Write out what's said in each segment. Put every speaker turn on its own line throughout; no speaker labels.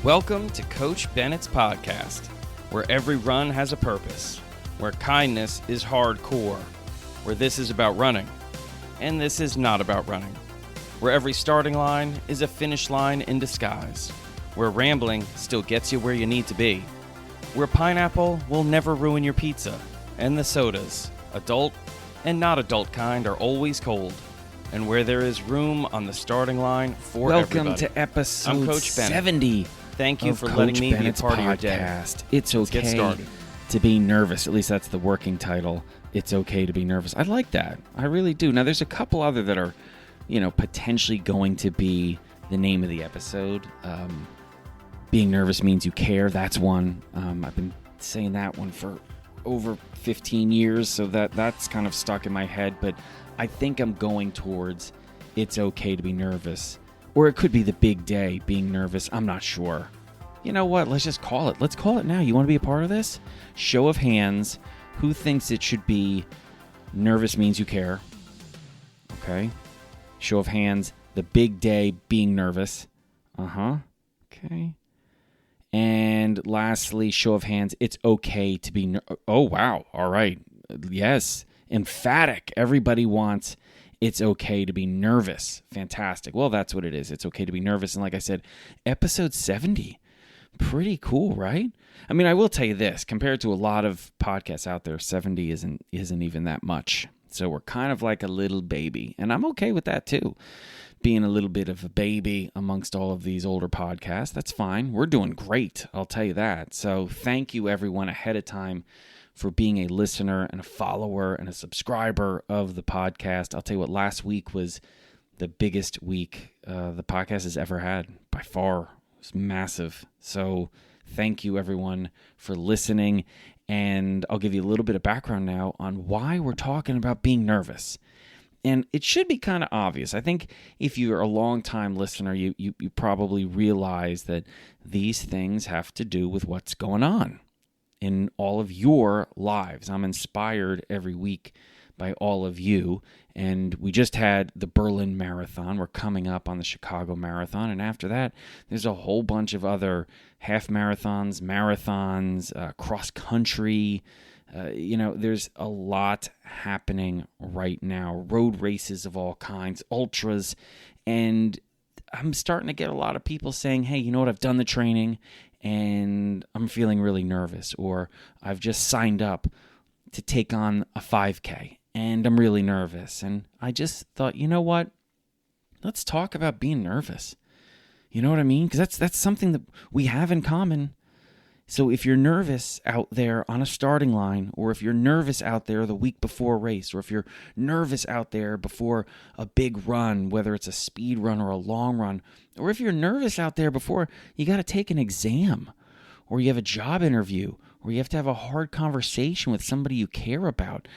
Welcome to Coach Bennett's podcast, where every run has a purpose, where kindness is hardcore, where this is about running, and this is not about running, where every starting line is a finish line in disguise, where rambling still gets you where you need to be, where pineapple will never ruin your pizza, and the sodas, adult and not adult kind, are always cold, and where there is room on the starting line for everybody.
Welcome to episode
I'm Coach Bennett.
70.
Thank you for letting me be a part of your day.
It's okay to be nervous. At least that's the working title. It's okay to be nervous. I like that. I really do. Now, there's a couple other that are, potentially going to be the name of the episode. Being nervous means you care. That's one. I've been saying that one for over 15 years, so that's kind of stuck in my head. But I think I'm going towards it's okay to be nervous. Or it could be the big day, being nervous. I'm not sure. You know what? Let's just call it. Let's call it now. You want to be a part of this? Show of hands. Who thinks it should be nervous means you care? Okay. Show of hands. The big day, being nervous. Okay. And lastly, show of hands. It's okay to be oh, wow. All right. Yes. Emphatic. Everybody wants it's okay to be nervous. Fantastic. Well, that's what it is. It's okay to be nervous. And like I said, episode 70. Pretty cool, right? I mean, I will tell you this. Compared to a lot of podcasts out there, 70 isn't even that much. So we're kind of like a little baby. And I'm okay with that too. Being a little bit of a baby amongst all of these older podcasts. That's fine. We're doing great. I'll tell you that. So thank you everyone ahead of time for being a listener and a follower and a subscriber of the podcast. I'll tell you what, last week was the biggest week the podcast has ever had, by far. It was massive. So thank you, everyone, for listening. And I'll give you a little bit of background now on why we're talking about being nervous. And it should be kind of obvious. I think if you're a long-time listener, you probably realize that these things have to do with what's going on in all of your lives. I'm inspired every week by all of you. And we just had the Berlin Marathon. We're coming up on the Chicago Marathon. And after that, there's a whole bunch of other half marathons, cross country. There's a lot happening right now. Road races of all kinds, ultras. And I'm starting to get a lot of people saying, hey, you know what? I've done the training and I'm feeling really nervous, or I've just signed up to take on a 5K and I'm really nervous. And I just thought, you know what? Let's talk about being nervous. You know what I mean? Because that's something that we have in common. So if you're nervous out there on a starting line, or if you're nervous out there the week before a race, or if you're nervous out there before a big run, whether it's a speed run or a long run, or if you're nervous out there before you got to take an exam, or you have a job interview, or you have to have a hard conversation with somebody you care about,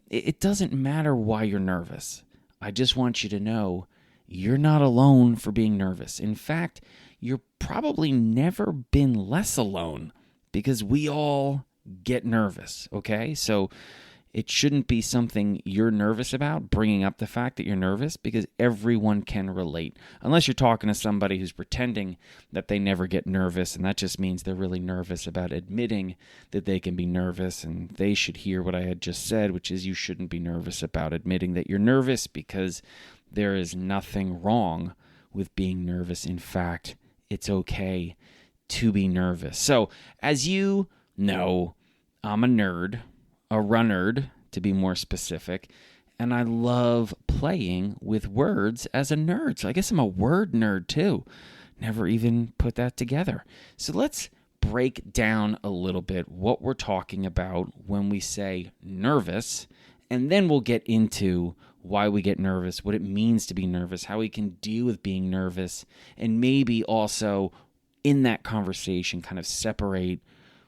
it doesn't matter why you're nervous. I just want you to know you're not alone for being nervous. In fact, you're probably never been less alone, because we all get nervous, okay? So it shouldn't be something you're nervous about, bringing up the fact that you're nervous, because everyone can relate. Unless you're talking to somebody who's pretending that they never get nervous, and that just means they're really nervous about admitting that they can be nervous, and they should hear what I had just said, which is you shouldn't be nervous about admitting that you're nervous, because there is nothing wrong with being nervous. In fact, it's okay to be nervous. So, as you know, I'm a nerd, a runner, to be more specific, and I love playing with words as a nerd. So I guess I'm a word nerd too. Never even put that together. So let's break down a little bit what we're talking about when we say nervous, and then we'll get into why we get nervous, what it means to be nervous, how we can deal with being nervous, and maybe also in that conversation kind of separate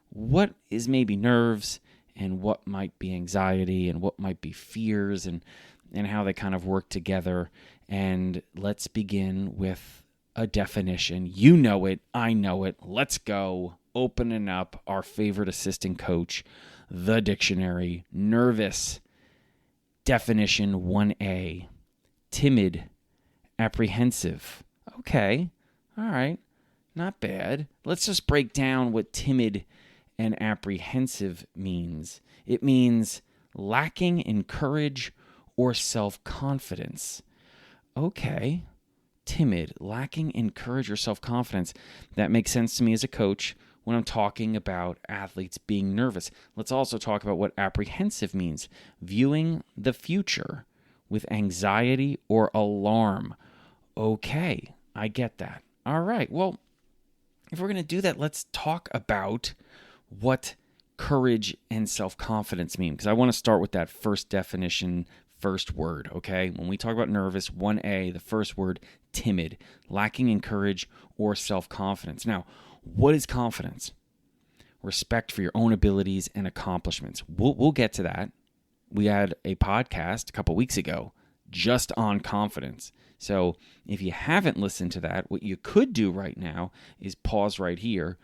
what is maybe nerves and what might be anxiety and what might be fears, and how they kind of work together. And let's begin with a definition. You know it. I know it. Let's go. Opening up our favorite assistant coach, the dictionary. Nervous. Definition 1A. Timid. Apprehensive. Okay. All right. not bad. Let's just break down what timid and apprehensive means. It means lacking in courage or self-confidence. Okay, timid, lacking in courage or self-confidence. That makes sense to me as a coach when I'm talking about athletes being nervous. Let's also talk about what apprehensive means. Viewing the future with anxiety or alarm. Okay, I get that. All right, well, if we're going to do that, let's talk about what courage and self-confidence mean, because I want to start with that first definition, first word, okay? When we talk about nervous, 1A, the first word, timid, lacking in courage or self-confidence. Now, what is confidence? Respect for your own abilities and accomplishments. We'll get to that. We had a podcast a couple weeks ago just on confidence. So if you haven't listened to that, what you could do right now is pause right here,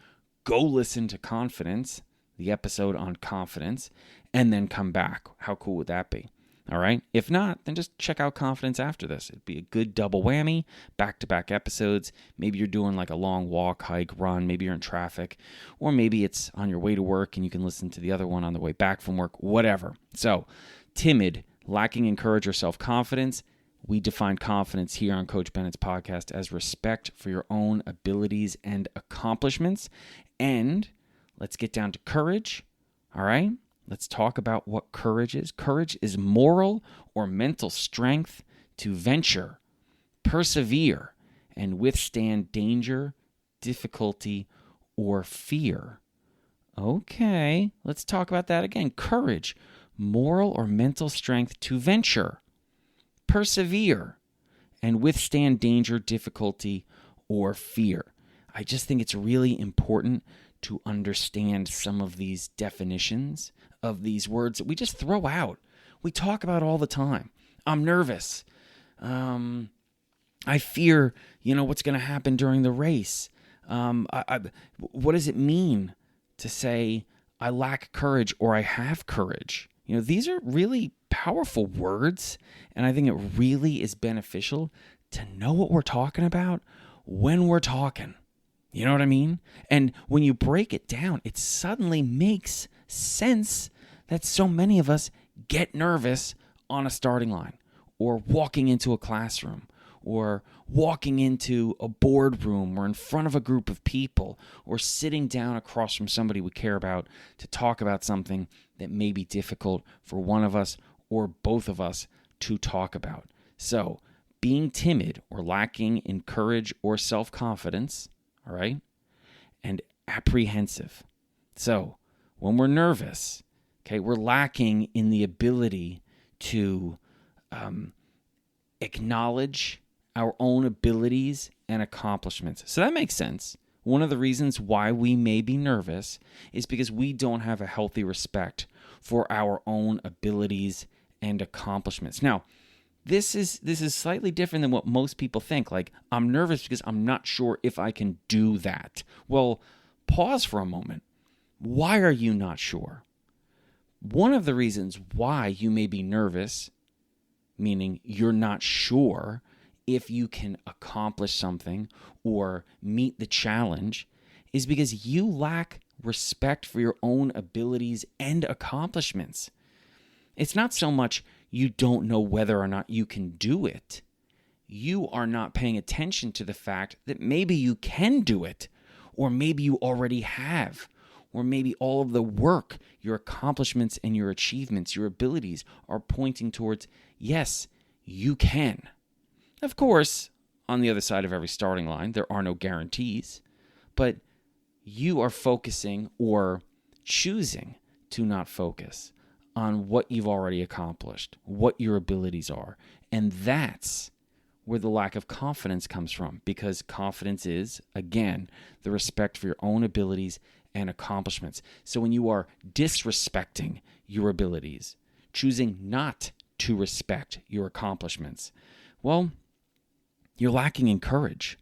go listen to Confidence, the episode on confidence, and then come back. How cool would that be? All right. If not, then just check out Confidence after this. It'd be a good double whammy, back-to-back episodes. Maybe you're doing like a long walk, hike, run. Maybe you're in traffic, or maybe it's on your way to work and you can listen to the other one on the way back from work, whatever. So timid, lacking in courage or self-confidence. We define confidence here on Coach Bennett's podcast as respect for your own abilities and accomplishments. And let's get down to courage. All right. Let's talk about what courage is. Courage is moral or mental strength to venture, persevere, and withstand danger, difficulty, or fear. Okay, let's talk about that again. Courage, moral or mental strength to venture, persevere, and withstand danger, difficulty, or fear. I just think it's really important to understand some of these definitions of these words that we just throw out. We talk about all the time. I'm nervous. I fear, what's going to happen during the race. What does it mean to say I lack courage or I have courage? These are really powerful words, and I think it really is beneficial to know what we're talking about when we're talking. You know what I mean? And when you break it down, it suddenly makes sense that so many of us get nervous on a starting line, or walking into a classroom, or walking into a boardroom, or in front of a group of people, or sitting down across from somebody we care about to talk about something that may be difficult for one of us or both of us to talk about. So, being timid or lacking in courage or self-confidence, all right, and apprehensive. So, when we're nervous, okay, we're lacking in the ability to acknowledge our own abilities and accomplishments. So that makes sense. One of the reasons why we may be nervous is because we don't have a healthy respect for our own abilities and accomplishments. Now, this is slightly different than what most people think. Like, I'm nervous because I'm not sure if I can do that. Well, pause for a moment. Why are you not sure? One of the reasons why you may be nervous, meaning you're not sure if you can accomplish something or meet the challenge, is because you lack respect for your own abilities and accomplishments. It's not so much you don't know whether or not you can do it. You are not paying attention to the fact that maybe you can do it, or maybe you already have, or maybe all of the work, your accomplishments and your achievements, your abilities are pointing towards, yes, you can. Of course, on the other side of every starting line, there are no guarantees, but you are focusing or choosing to not focus on what you've already accomplished, what your abilities are. And that's where the lack of confidence comes from, because confidence is, again, the respect for your own abilities and accomplishments. So when you are disrespecting your abilities, choosing not to respect your accomplishments, well, you're lacking in courage.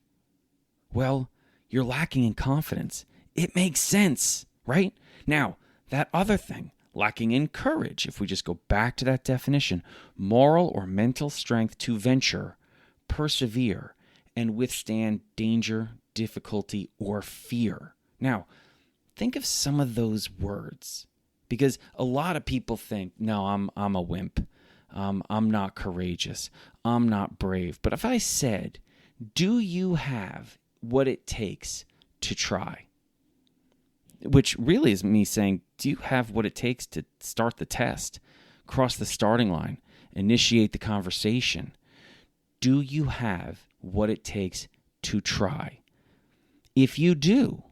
Well, you're lacking in confidence. It makes sense, right? Now, that other thing, lacking in courage, if we just go back to that definition, moral or mental strength to venture, persevere, and withstand danger, difficulty, or fear. Now, think of some of those words, because a lot of people think, no, I'm a wimp. I'm not courageous. I'm not brave. But if I said, do you have what it takes to try? Which really is me saying, do you have what it takes to start the test, cross the starting line, initiate the conversation? Do you have what it takes to try? If you do,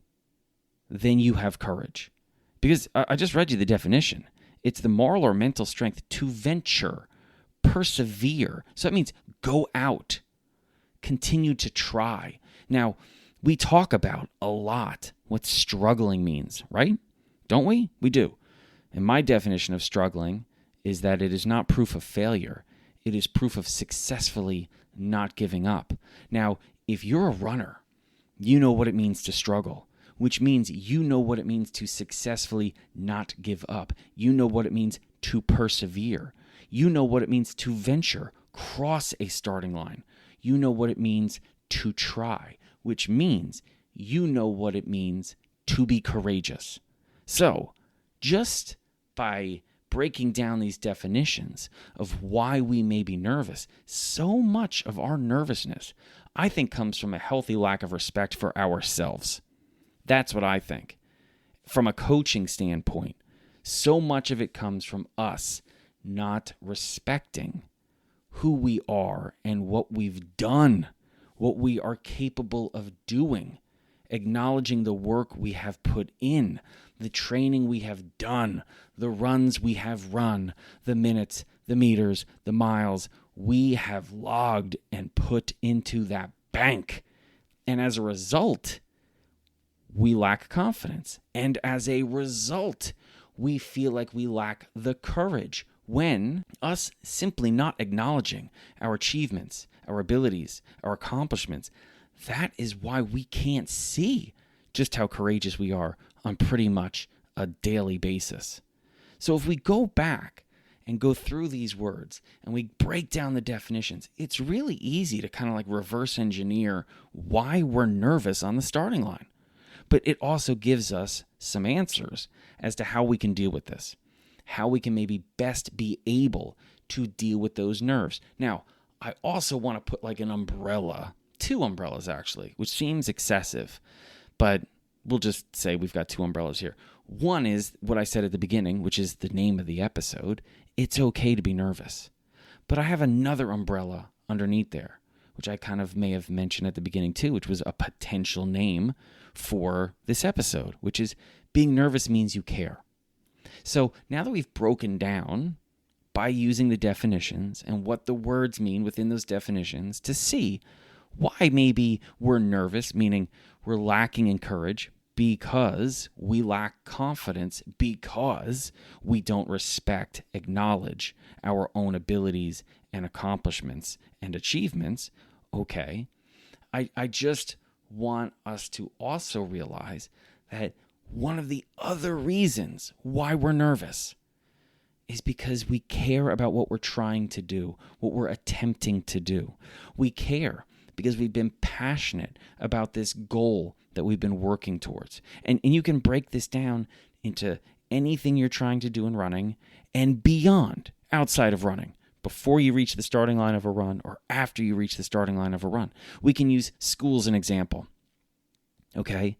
then you have courage. Because I just read you the definition. It's the moral or mental strength to venture, persevere. So that means go out, continue to try. Now, we talk about a lot what struggling means, right? Don't we? We do. And my definition of struggling is that it is not proof of failure. It is proof of successfully not giving up. Now, if you're a runner, you know what it means to struggle, which means you know what it means to successfully not give up. You know what it means to persevere. You know what it means to venture, cross a starting line. You know what it means to try, which means you know what it means to be courageous. So, just by breaking down these definitions of why we may be nervous, so much of our nervousness, I think, comes from a healthy lack of respect for ourselves. That's what I think. From a coaching standpoint, so much of it comes from us not respecting who we are and what we've done, what we are capable of doing, acknowledging the work we have put in, the training we have done, the runs we have run, the minutes, the meters, the miles we have logged and put into that bank. And as a result, we lack confidence. And as a result, we feel like we lack the courage when us simply not acknowledging our achievements, our abilities, our accomplishments, that is why we can't see just how courageous we are on pretty much a daily basis. So if we go back and go through these words and we break down the definitions, it's really easy to kind of like reverse engineer why we're nervous on the starting line. But it also gives us some answers as to how we can deal with this, how we can maybe best be able to deal with those nerves. Now, I also want to put like an umbrella, 2 umbrellas actually, which seems excessive, but we'll just say we've got 2 umbrellas here. One is what I said at the beginning, which is the name of the episode. It's okay to be nervous. But I have another umbrella underneath there, which I kind of may have mentioned at the beginning too, which was a potential name for this episode, which is being nervous means you care. So now that we've broken down by using the definitions and what the words mean within those definitions to see why maybe we're nervous, meaning we're lacking in courage because we lack confidence, because we don't respect, acknowledge our own abilities and accomplishments and achievements, okay, I just want us to also realize that one of the other reasons why we're nervous is because we care about what we're trying to do, what we're attempting to do. We care because we've been passionate about this goal that we've been working towards. And you can break this down into anything you're trying to do in running and beyond, outside of running, before you reach the starting line of a run or after you reach the starting line of a run. We can use school as an example. Okay?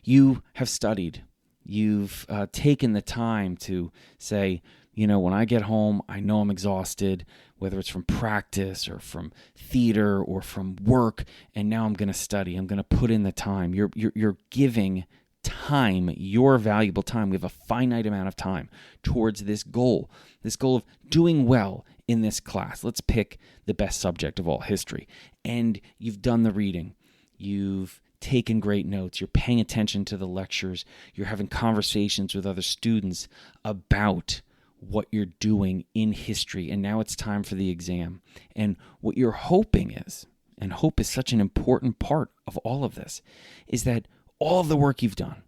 You have studied. You've taken the time to say, you know, when I get home, I know I'm exhausted, whether it's from practice or from theater or from work, and now I'm going to study. I'm going to put in the time. You're giving time, your valuable time. We have a finite amount of time towards this goal of doing well in this class. Let's pick the best subject of all, history. And you've done the reading. You've taken great notes. You're paying attention to the lectures. You're having conversations with other students about what you're doing in history, and now it's time for the exam. And what you're hoping is, and hope is such an important part of all of this, is that all of the work you've done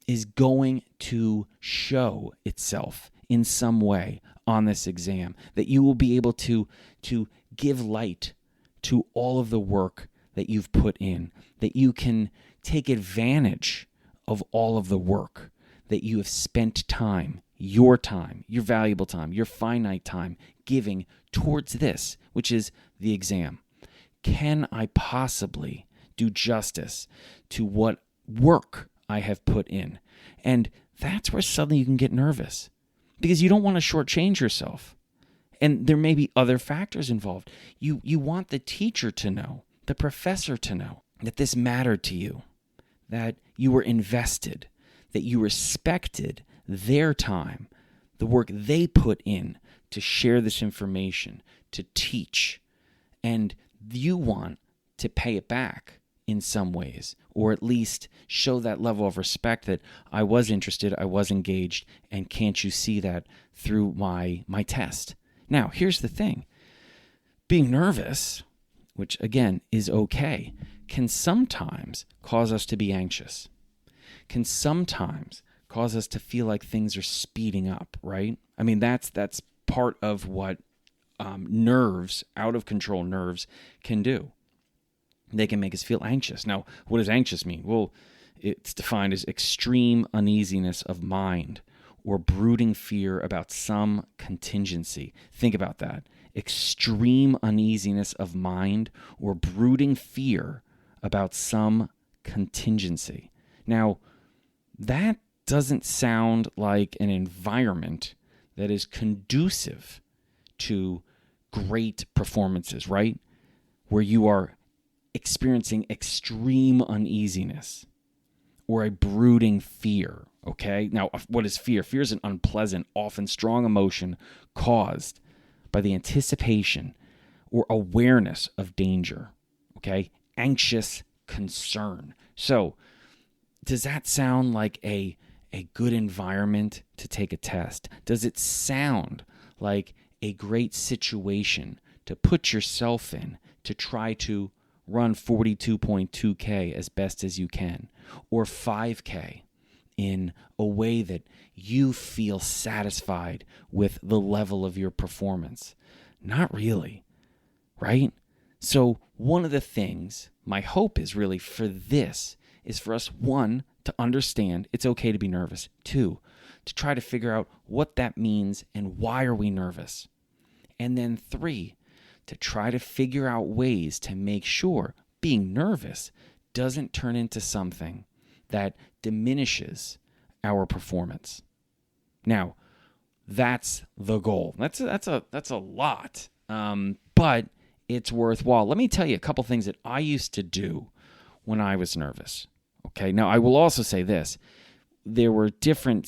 is going to show itself in some way on this exam, that you will be able to give light to all of the work that you've put in, that you can take advantage of all of the work that you have spent time, your valuable time, your finite time giving towards this, which is the exam. Can I possibly do justice to what work I have put in? And that's where suddenly you can get nervous because you don't want to shortchange yourself. And there may be other factors involved. You want the teacher to know, the professor to know that this mattered to you, that you were invested, that you respected their time, the work they put in to share this information, to teach. And you want to pay it back in some ways, or at least show that level of respect that I was interested, I was engaged, and can't you see that through my test? Now, here's the thing. Being nervous, which again is okay, can sometimes cause us to be anxious, can sometimes cause us to feel like things are speeding up, right? I mean, that's part of what nerves, out of control nerves, can do. They can make us feel anxious. Now, what does anxious mean? Well, it's defined as extreme uneasiness of mind or brooding fear about some contingency. Think about that. Extreme uneasiness of mind or brooding fear about some contingency. Now, that doesn't sound like an environment that is conducive to great performances, right? Where you are experiencing extreme uneasiness or a brooding fear, okay? Now, what is fear? Fear is an unpleasant, often strong emotion caused by the anticipation or awareness of danger, okay? Anxious concern. So, does that sound like a good environment to take a test? Does it sound like a great situation to put yourself in to try to run 42.2K as best as you can, or 5K in a way that you feel satisfied with the level of your performance? Not really, right? So one of the things, my hope is really for this, is for us, one, to understand it's okay to be nervous. Two, to try to figure out what that means and why are we nervous. And then three, to try to figure out ways to make sure being nervous doesn't turn into something that diminishes our performance. Now, that's the goal. That's a lot, but it's worthwhile. Let me tell you a couple things that I used to do when I was nervous. Okay. Now, I will also say this: there were different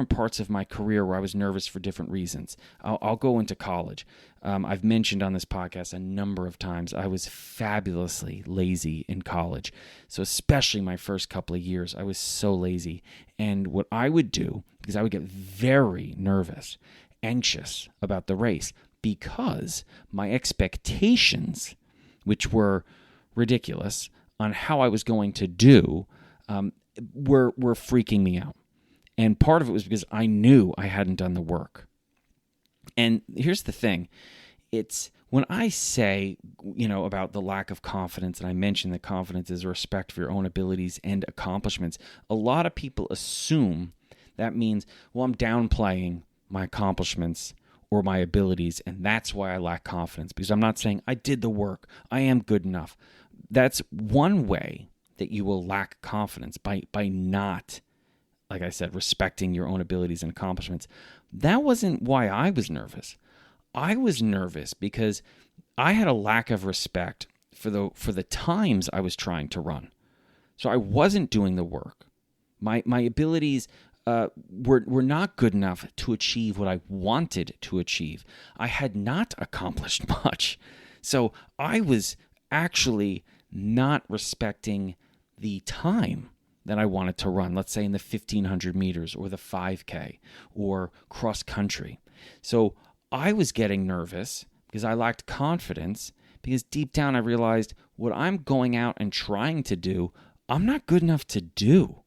parts of my career where I was nervous for different reasons. I'll go into college. I've mentioned on this podcast a number of times I was fabulously lazy in college. So especially my first couple of years, I was so lazy. And what I would do, because I would get very nervous, anxious about the race, because my expectations, which were ridiculous, on how I was going to do, were freaking me out. And part of it was because I knew I hadn't done the work. And here's the thing. It's when I say, about the lack of confidence, and I mentioned that confidence is a respect for your own abilities and accomplishments, a lot of people assume that means, well, I'm downplaying my accomplishments or my abilities, and that's why I lack confidence, because I'm not saying I did the work, I am good enough. That's one way that you will lack confidence, by not, like I said, respecting your own abilities and accomplishments. That wasn't why I was nervous. I was nervous because I had a lack of respect for the times I was trying to run. So I wasn't doing the work. My abilities were not good enough to achieve what I wanted to achieve. I had not accomplished much. So I was actually not respecting the time that I wanted to run, let's say in the 1,500 meters or the 5K or cross country. So I was getting nervous because I lacked confidence, because deep down I realized what I'm going out and trying to do, I'm not good enough to do.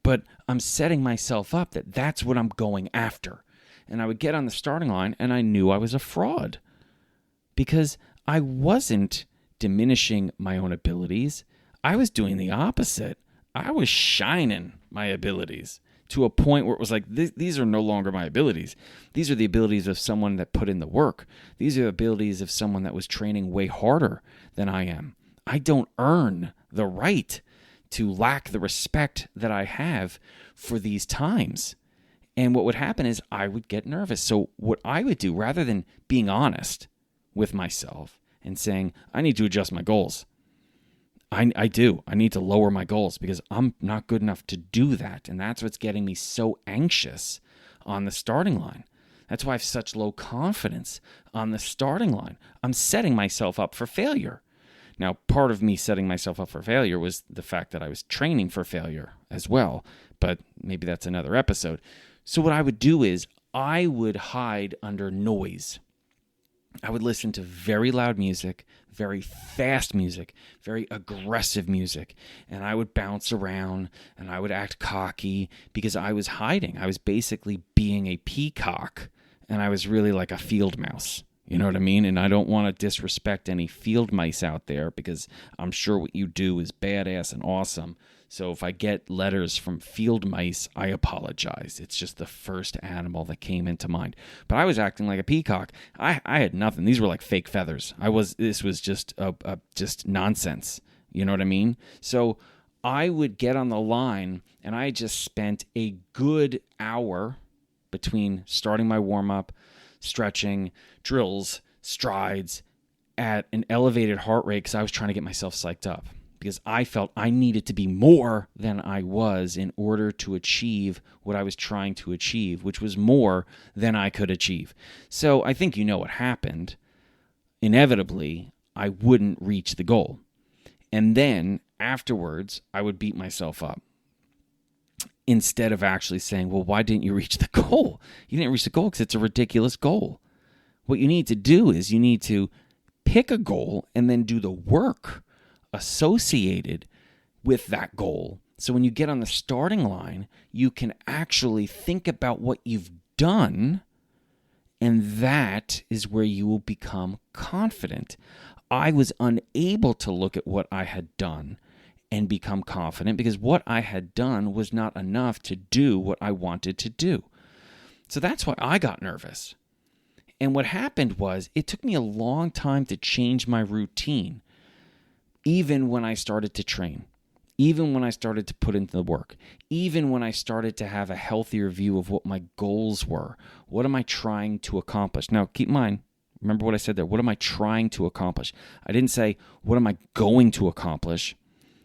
But I'm setting myself up that that's what I'm going after. And I would get on the starting line and I knew I was a fraud because I wasn't diminishing my own abilities. I was doing the opposite. I was shining my abilities to a point where it was like, these are no longer my abilities. These are the abilities of someone that put in the work. These are the abilities of someone that was training way harder than I am. I don't earn the right to lack the respect that I have for these times. And what would happen is I would get nervous. So what I would do, rather than being honest with myself and saying, I need to adjust my goals, I do. I need to lower my goals because I'm not good enough to do that. And that's what's getting me so anxious on the starting line. That's why I have such low confidence on the starting line. I'm setting myself up for failure. Now, part of me setting myself up for failure was the fact that I was training for failure as well, but maybe that's another episode. So what I would do is I would hide under noise. I would listen to very loud music, very fast music, very aggressive music, and I would bounce around and I would act cocky because I was hiding. I was basically being a peacock, and I was really like a field mouse. You know what I mean? And I don't want to disrespect any field mice out there because I'm sure what you do is badass and awesome. So if I get letters from field mice, I apologize. It's just the first animal that came into mind. But I was acting like a peacock. I had nothing. These were like fake feathers. This was just just nonsense. You know what I mean? So I would get on the line, and I just spent a good hour between starting my warm-up, stretching, drills, strides at an elevated heart rate because I was trying to get myself psyched up because I felt I needed to be more than I was in order to achieve what I was trying to achieve, which was more than I could achieve. So I think you know what happened. Inevitably, I wouldn't reach the goal. And then afterwards, I would beat myself up. Instead of actually saying, well, why didn't you reach the goal? You didn't reach the goal because it's a ridiculous goal. What you need to do is you need to pick a goal and then do the work associated with that goal. So when you get on the starting line, you can actually think about what you've done, and that is where you will become confident. I was unable to look at what I had done and become confident because what I had done was not enough to do what I wanted to do. So that's why I got nervous. And what happened was it took me a long time to change my routine, even when I started to train, even when I started to put into the work, even when I started to have a healthier view of what my goals were. What am I trying to accomplish? Now, keep in mind, remember what I said there. What am I trying to accomplish? I didn't say, what am I going to accomplish?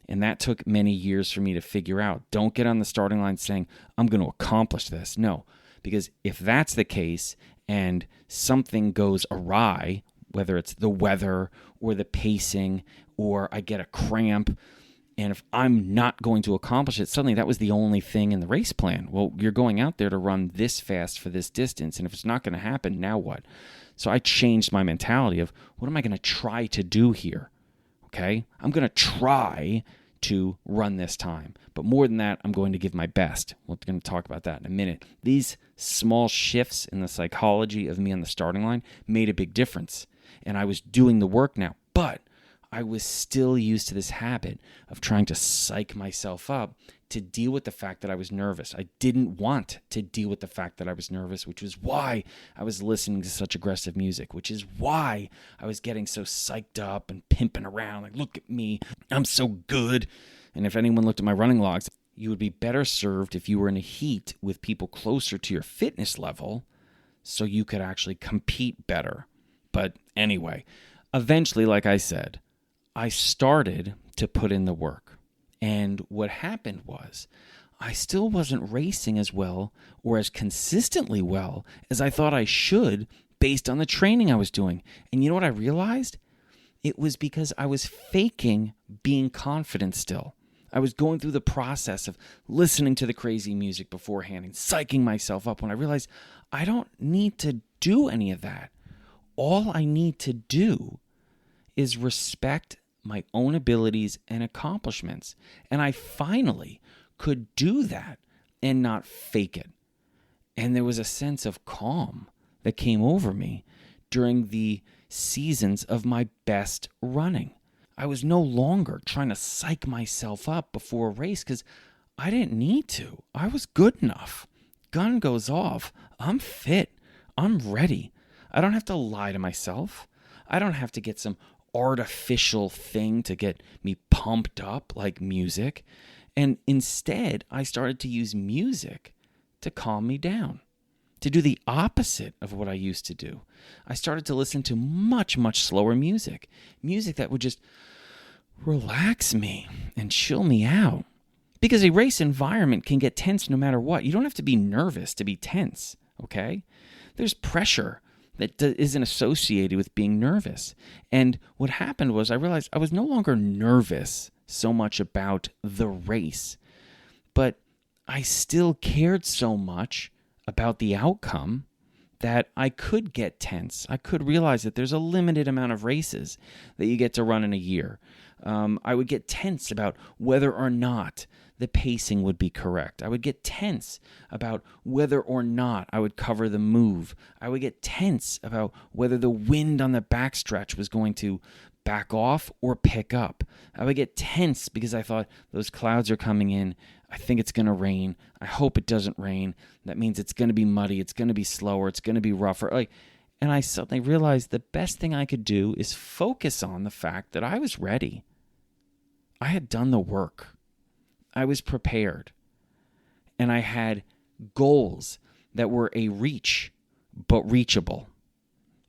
And that took many years for me to figure out. Don't get on the starting line saying, I'm going to accomplish this. No, because if that's the case and something goes awry, whether it's the weather or the pacing or I get a cramp, and if I'm not going to accomplish it, suddenly that was the only thing in the race plan. Well, you're going out there to run this fast for this distance, and if it's not going to happen, now what? So I changed my mentality of, what am I going to try to do here? Okay, I'm going to try to run this time. But more than that, I'm going to give my best. We're going to talk about that in a minute. These small shifts in the psychology of me on the starting line made a big difference. And I was doing the work now, but I was still used to this habit of trying to psych myself up to deal with the fact that I was nervous. I didn't want to deal with the fact that I was nervous, which was why I was listening to such aggressive music, which is why I was getting so psyched up and pimping around, like, look at me, I'm so good. And if anyone looked at my running logs, you would be better served if you were in a heat with people closer to your fitness level so you could actually compete better. But anyway, eventually, like I said, I started to put in the work. And what happened was I still wasn't racing as well or as consistently well as I thought I should based on the training I was doing. And you know what I realized? It was because I was faking being confident still. I was going through the process of listening to the crazy music beforehand and psyching myself up when I realized I don't need to do any of that. All I need to do is respect my own abilities and accomplishments. And I finally could do that and not fake it. And there was a sense of calm that came over me during the seasons of my best running. I was no longer trying to psych myself up before a race because I didn't need to. I was good enough. Gun goes off. I'm fit. I'm ready. I don't have to lie to myself. I don't have to get some artificial thing to get me pumped up like music. And instead, I started to use music to calm me down, to do the opposite of what I used to do. I started to listen to much, much slower music, music that would just relax me and chill me out. Because a race environment can get tense no matter what. You don't have to be nervous to be tense, okay? There's pressure that isn't associated with being nervous. And what happened was I realized I was no longer nervous so much about the race, but I still cared so much about the outcome that I could get tense. I could realize that there's a limited amount of races that you get to run in a year. I would get tense about whether or not the pacing would be correct. I would get tense about whether or not I would cover the move. I would get tense about whether the wind on the backstretch was going to back off or pick up. I would get tense because I thought those clouds are coming in. I think it's going to rain. I hope it doesn't rain. That means it's going to be muddy. It's going to be slower. It's going to be rougher. And I suddenly realized the best thing I could do is focus on the fact that I was ready. I had done the work. I was prepared. And I had goals that were a reach, but reachable,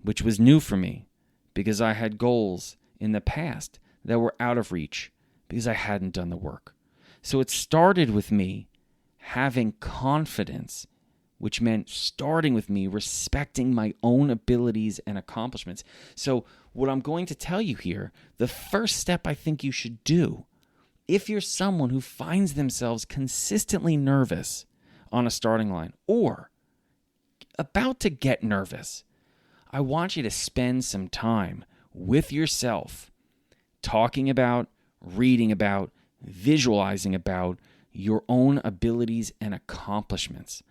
which was new for me because I had goals in the past that were out of reach because I hadn't done the work. So it started with me having confidence, which meant starting with me respecting my own abilities and accomplishments. So what I'm going to tell you here, the first step I think you should do, if you're someone who finds themselves consistently nervous on a starting line or about to get nervous, I want you to spend some time with yourself talking about, reading about, visualizing about your own abilities and accomplishments.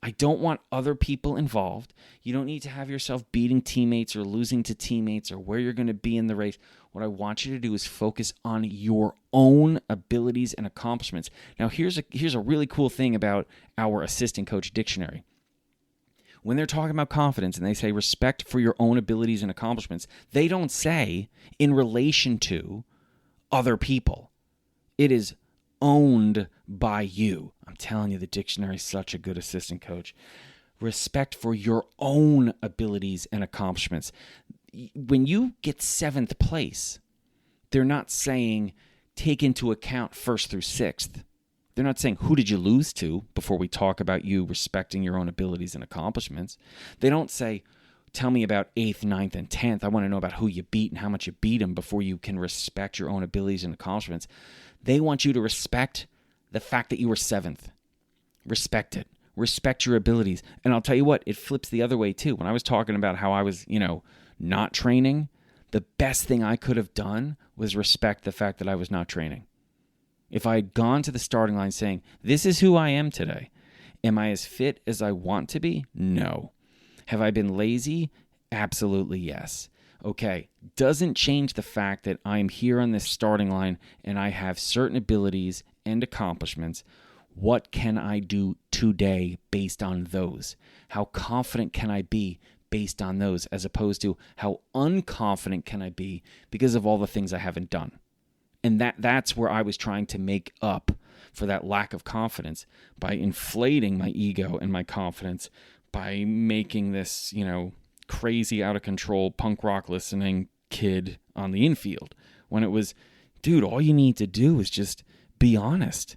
I don't want other people involved. You don't need to have yourself beating teammates or losing to teammates or where you're going to be in the race. What I want you to do is focus on your own abilities and accomplishments. Now, here's a really cool thing about our assistant coach dictionary. When they're talking about confidence and they say respect for your own abilities and accomplishments, they don't say in relation to other people. It is owned by you. I'm telling you, the dictionary is such a good assistant coach. Respect for your own abilities and accomplishments. When you get 7th place, they're not saying take into account 1st through 6th. They're not saying who did you lose to before we talk about you respecting your own abilities and accomplishments. They don't say tell me about 8th, 9th, and 10th. I want to know about who you beat and how much you beat them before you can respect your own abilities and accomplishments. They want you to respect the fact that you were 7th. Respect it. Respect your abilities. And I'll tell you what, it flips the other way too. When I was talking about how I was, not training, the best thing I could have done was respect the fact that I was not training. If I had gone to the starting line saying, this is who I am today, am I as fit as I want to be? No. Have I been lazy? Absolutely yes. Okay, doesn't change the fact that I'm here on this starting line and I have certain abilities and accomplishments. What can I do today based on those? How confident can I be based on those, as opposed to how unconfident can I be because of all the things I haven't done? And that's where I was trying to make up for that lack of confidence by inflating my ego and my confidence by making this, crazy, out of control, punk rock listening kid on the infield. When it was, dude, all you need to do is just be honest.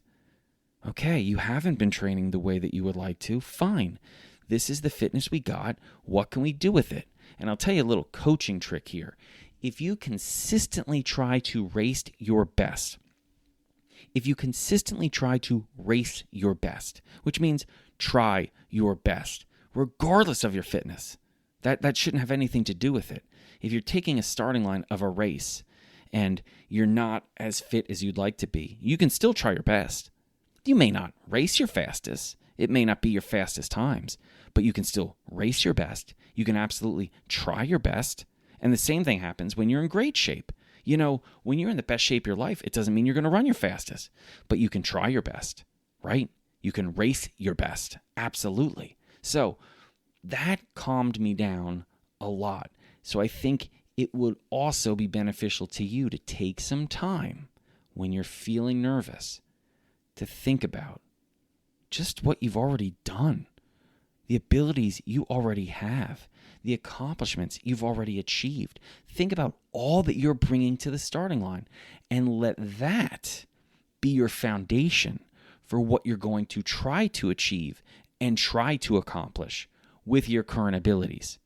Okay, you haven't been training the way that you would like to. Fine. This is the fitness we got. What can we do with it? And I'll tell you a little coaching trick here. If you consistently try to race your best, which means try your best, regardless of your fitness, that shouldn't have anything to do with it. If you're taking a starting line of a race and you're not as fit as you'd like to be, you can still try your best. You may not race your fastest. It may not be your fastest times, but you can still race your best. You can absolutely try your best. And the same thing happens when you're in great shape. When you're in the best shape of your life, it doesn't mean you're going to run your fastest, but you can try your best, right? You can race your best. Absolutely. So that calmed me down a lot. So I think it would also be beneficial to you to take some time when you're feeling nervous to think about just what you've already done, the abilities you already have, the accomplishments you've already achieved. Think about all that you're bringing to the starting line and let that be your foundation for what you're going to try to achieve and try to accomplish with your current abilities.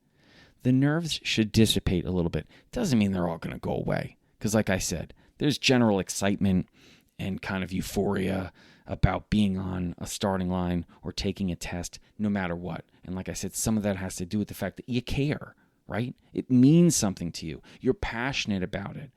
The nerves should dissipate a little bit. Doesn't mean they're all going to go away, because like I said, there's general excitement and kind of euphoria about being on a starting line or taking a test no matter what. And like I said, some of that has to do with the fact that you care, right? It means something to you. You're passionate about it.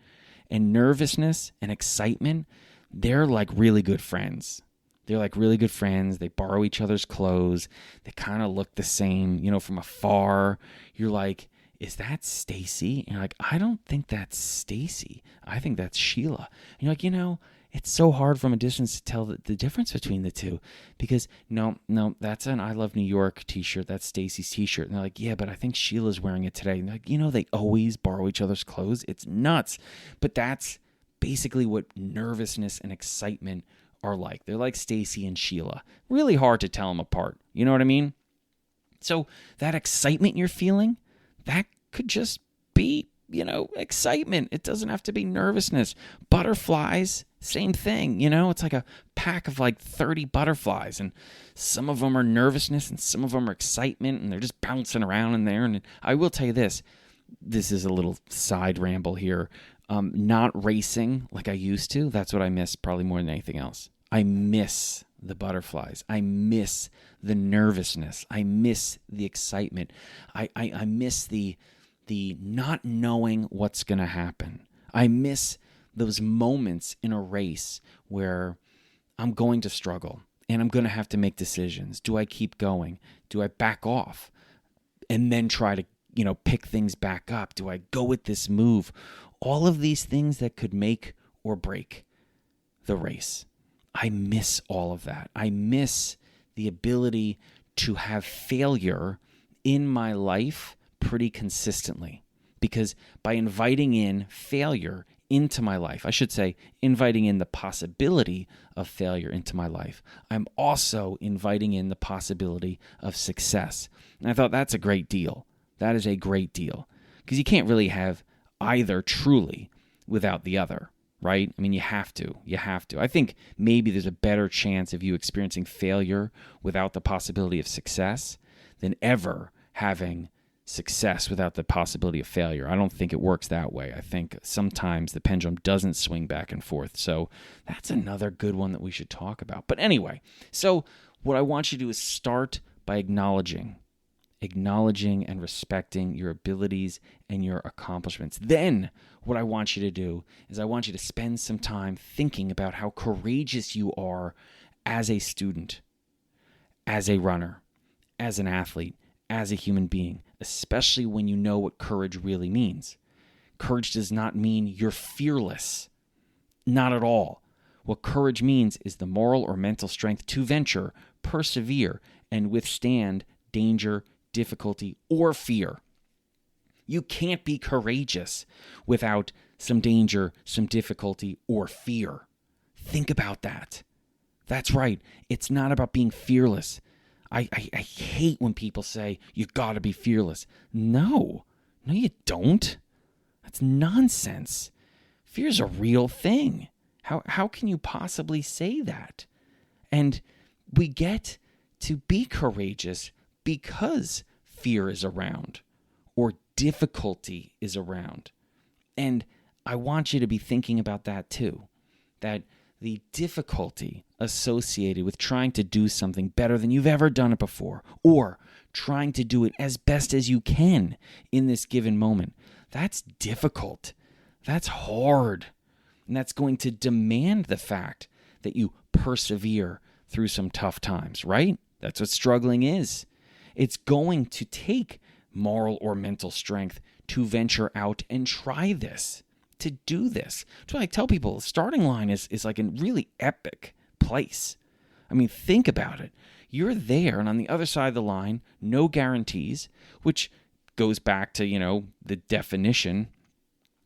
And nervousness and excitement, they're like really good friends. They're like really good friends. They borrow each other's clothes. They kind of look the same, from afar. You're like, is that Stacy? And you're like, I don't think that's Stacy. I think that's Sheila. And you're like, it's so hard from a distance to tell the difference between the two, because no, that's an I Love New York t-shirt. That's Stacy's t-shirt. And they're like, yeah, but I think Sheila's wearing it today. And they're like, they always borrow each other's clothes. It's nuts. But that's basically what nervousness and excitement are like. They're like Stacy and Sheila. Really hard to tell them apart. You know what I mean? So that excitement you're feeling, that could just be, excitement. It doesn't have to be nervousness. Butterflies, same thing. It's like a pack of like 30 butterflies, and some of them are nervousness and some of them are excitement, and they're just bouncing around in there. And I will tell you this is a little side ramble here. Not racing like I used to. That's what I miss probably more than anything else. I miss the butterflies. I miss the nervousness. I miss the excitement. I miss the not knowing what's going to happen. I miss those moments in a race where I'm going to struggle and I'm going to have to make decisions. Do I keep going? Do I back off and then try to, pick things back up? Do I go with this move? All of these things that could make or break the race. I miss all of that. I miss the ability to have failure in my life pretty consistently, because by inviting in failure into my life, I should say inviting in the possibility of failure into my life, I'm also inviting in the possibility of success. And I thought that's a great deal. That is a great deal, because you can't really have either truly without the other, right? I mean, you have to. I think maybe there's a better chance of you experiencing failure without the possibility of success than ever having success without the possibility of failure. I don't think it works that way. I think sometimes the pendulum doesn't swing back and forth. So that's another good one that we should talk about. But anyway, so what I want you to do is start by acknowledging and respecting your abilities and your accomplishments. Then what I want you to do is I want you to spend some time thinking about how courageous you are as a student, as a runner, as an athlete, as a human being, especially when you know what courage really means. Courage does not mean you're fearless. Not at all. What courage means is the moral or mental strength to venture, persevere, and withstand danger, difficulty, or fear. You can't be courageous without some danger, some difficulty, or fear. Think about that. That's right. It's not about being fearless. I hate when people say, you gotta be fearless. No, you don't. That's nonsense. Fear's a real thing. How can you possibly say that? And we get to be courageous because fear is around or difficulty is around. And I want you to be thinking about that too, that the difficulty associated with trying to do something better than you've ever done it before, or trying to do it as best as you can in this given moment, that's difficult. That's hard. And that's going to demand the fact that you persevere through some tough times, right? That's what struggling is. It's going to take moral or mental strength to venture out and try this. to do this. That's why I tell people, starting line is like a really epic place. I mean, think about it. You're there, and on the other side of the line, no guarantees, which goes back to, the definition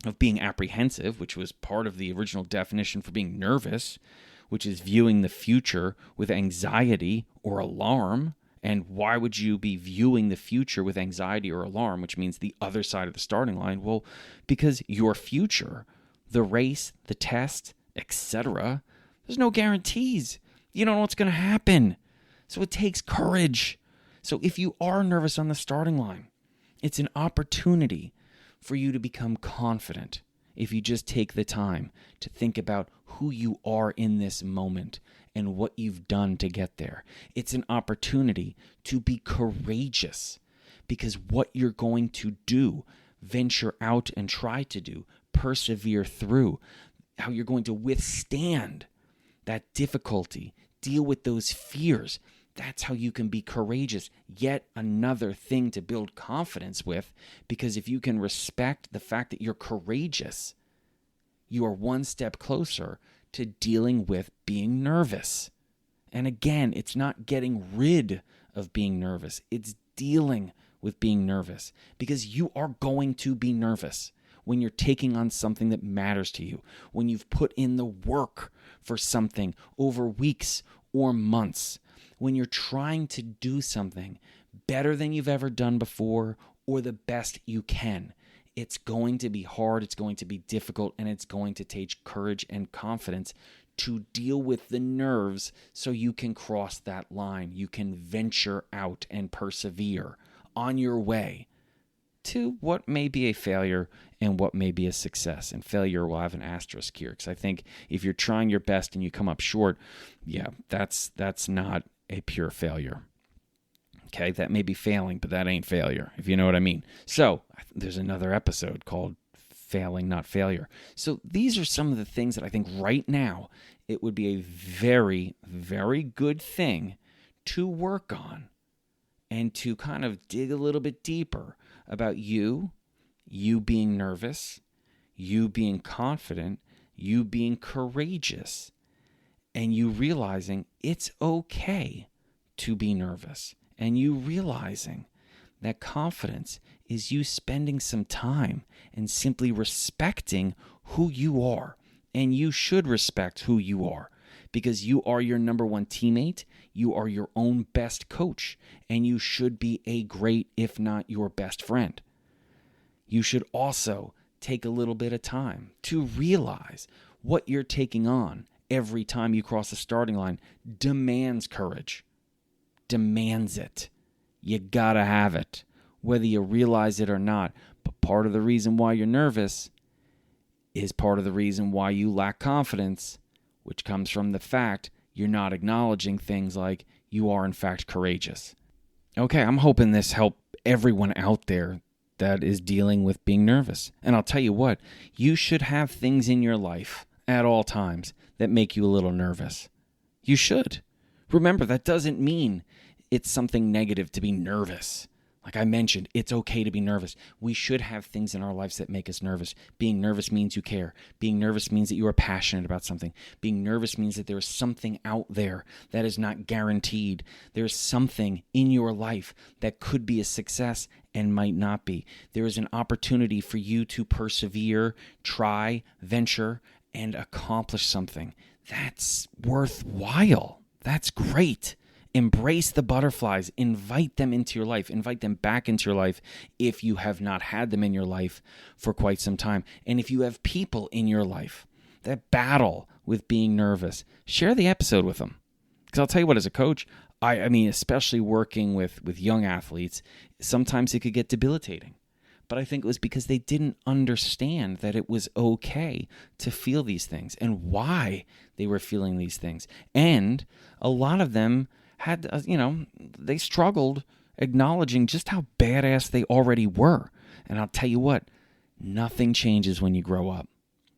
of being apprehensive, which was part of the original definition for being nervous, which is viewing the future with anxiety or alarm. And why would you be viewing the future with anxiety or alarm, which means the other side of the starting line? Well, because your future, the race, the test, etc., there's no guarantees. You don't know what's going to happen. So it takes courage. So if you are nervous on the starting line, it's an opportunity for you to become confident if you just take the time to think about who you are in this moment and what you've done to get there. It's an opportunity to be courageous because what you're going to do, venture out and try to do, persevere through, how you're going to withstand that difficulty, deal with those fears. That's how you can be courageous. Yet another thing to build confidence with, because if you can respect the fact that you're courageous, you are one step closer to dealing with being nervous. And again, it's not getting rid of being nervous. It's dealing with being nervous, because you are going to be nervous when you're taking on something that matters to you, when you've put in the work for something over weeks or months, when you're trying to do something better than you've ever done before or the best you can. It's going to be hard, it's going to be difficult, and it's going to take courage and confidence to deal with the nerves so you can cross that line. You can venture out and persevere on your way to what may be a failure and what may be a success. And failure will have an asterisk here, because I think if you're trying your best and you come up short, that's not a pure failure. Okay, that may be failing, but that ain't failure, if you know what I mean. So there's another episode called Failing, Not Failure. So these are some of the things that I think right now it would be a very, very good thing to work on and to kind of dig a little bit deeper about you being nervous, you being confident, you being courageous, and you realizing it's okay to be nervous, and you realizing that confidence is you spending some time and simply respecting who you are. And you should respect who you are, because you are your number one teammate, you are your own best coach, and you should be a great, if not your best friend. You should also take a little bit of time to realize what you're taking on every time you cross the starting line demands courage. Demands it. You gotta have it, whether you realize it or not. But part of the reason why you're nervous is part of the reason why you lack confidence, which comes from the fact you're not acknowledging things like you are in fact courageous. Okay, I'm hoping this helped everyone out there that is dealing with being nervous. And I'll tell you what, you should have things in your life at all times that make you a little nervous. You should. Remember, that doesn't mean it's something negative to be nervous. Like I mentioned, it's okay to be nervous. We should have things in our lives that make us nervous. Being nervous means you care. Being nervous means that you are passionate about something. Being nervous means that there is something out there that is not guaranteed. There's something in your life that could be a success and might not be. There is an opportunity for you to persevere, try, venture, and accomplish something. That's worthwhile. That's great. Embrace the butterflies. Invite them into your life. Invite them back into your life if you have not had them in your life for quite some time. And if you have people in your life that battle with being nervous, share the episode with them. Because I'll tell you what, as a coach, I mean, especially working with young athletes, sometimes it could get debilitating. But I think it was because they didn't understand that it was okay to feel these things and why they were feeling these things. And a lot of them had, they struggled acknowledging just how badass they already were. And I'll tell you what, nothing changes when you grow up.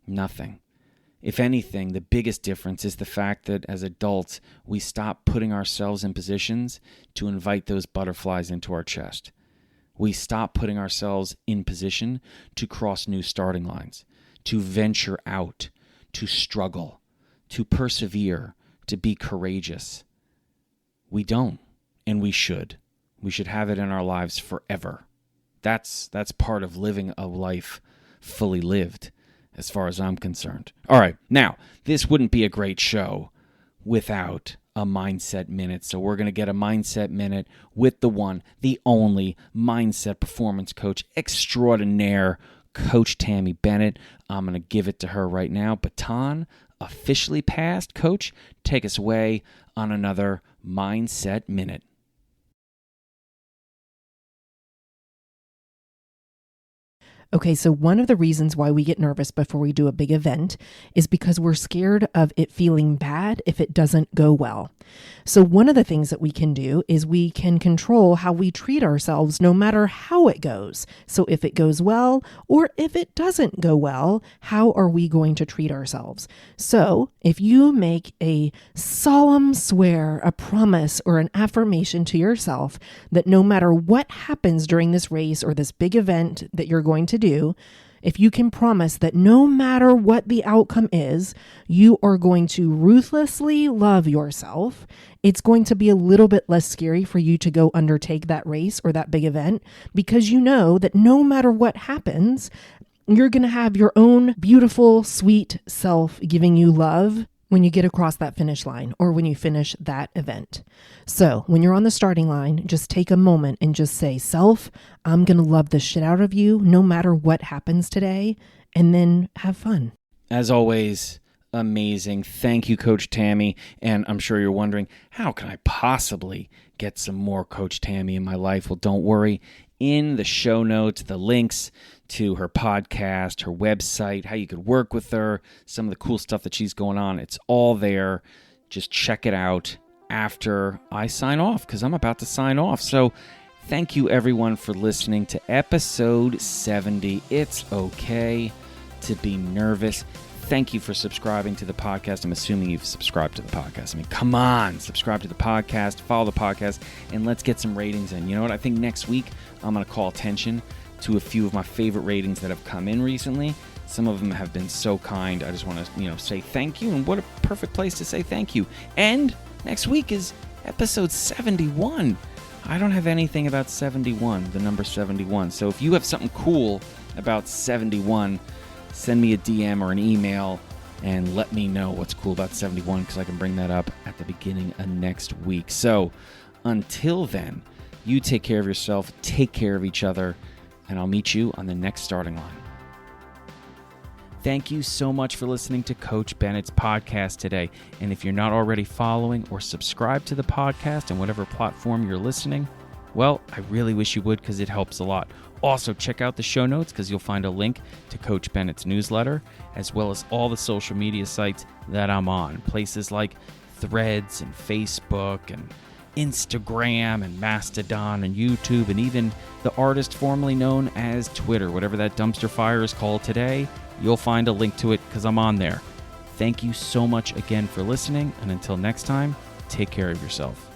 Nothing. If anything, the biggest difference is the fact that as adults, we stop putting ourselves in positions to invite those butterflies into our chest. We stop putting ourselves in position to cross new starting lines, to venture out, to struggle, to persevere, to be courageous. We don't, and we should. We should have it in our lives forever. That's part of living a life fully lived, as far as I'm concerned. All right, now, this wouldn't be a great show without a Mindset Minute. So we're going to get a Mindset Minute with the one, the only Mindset Performance Coach extraordinaire, Coach Tammie Bennett. I'm going to give it to her right now. Baton officially passed. Coach, take us away on another Mindset Minute.
Okay, so one of the reasons why we get nervous before we do a big event is because we're scared of it feeling bad if it doesn't go well. So one of the things that we can do is we can control how we treat ourselves no matter how it goes. So if it goes well or if it doesn't go well, how are we going to treat ourselves? So if you make a solemn swear, a promise, or an affirmation to yourself that no matter what happens during this race or this big event that you're going to do, if you can promise that no matter what the outcome is, you are going to ruthlessly love yourself, it's going to be a little bit less scary for you to go undertake that race or that big event, because you know that no matter what happens, you're going to have your own beautiful, sweet self giving you love when you get across that finish line or when you finish that event. So when you're on the starting line, just take a moment and just say, self, I'm going to love the shit out of you no matter what happens today, and then have fun.
As always, amazing. Thank you, Coach Tammie. And I'm sure you're wondering, how can I possibly get some more Coach Tammie in my life? Well, don't worry. In the show notes, the links to her podcast, her website, how you could work with her, some of the cool stuff that she's going on, it's all there. Just check it out after I sign off, because I'm about to sign off. So thank you, everyone, for listening to episode 70. It's okay to be nervous. Thank you for subscribing to the podcast. I'm assuming you've subscribed to the podcast. I mean, come on, subscribe to the podcast, follow the podcast, and let's get some ratings in. You know what? I think next week I'm going to call attention to a few of my favorite ratings that have come in recently. Some of them have been so kind. I just want to, say thank you, and what a perfect place to say thank you. And next week is episode 71. I don't have anything about 71, the number 71. So if you have something cool about 71, send me a DM or an email and let me know what's cool about 71, because I can bring that up at the beginning of next week. So until then, you take care of yourself, take care of each other, and I'll meet you on the next starting line. Thank you so much for listening to Coach Bennett's podcast today. And if you're not already following or subscribed to the podcast on whatever platform you're listening, well, I really wish you would, because it helps a lot. Also, check out the show notes, because you'll find a link to Coach Bennett's newsletter, as well as all the social media sites that I'm on. Places like Threads and Facebook and Instagram and Mastodon and YouTube, and even the artist formerly known as Twitter. Whatever that dumpster fire is called today, you'll find a link to it, because I'm on there. Thank you so much again for listening, and until next time, take care of yourself.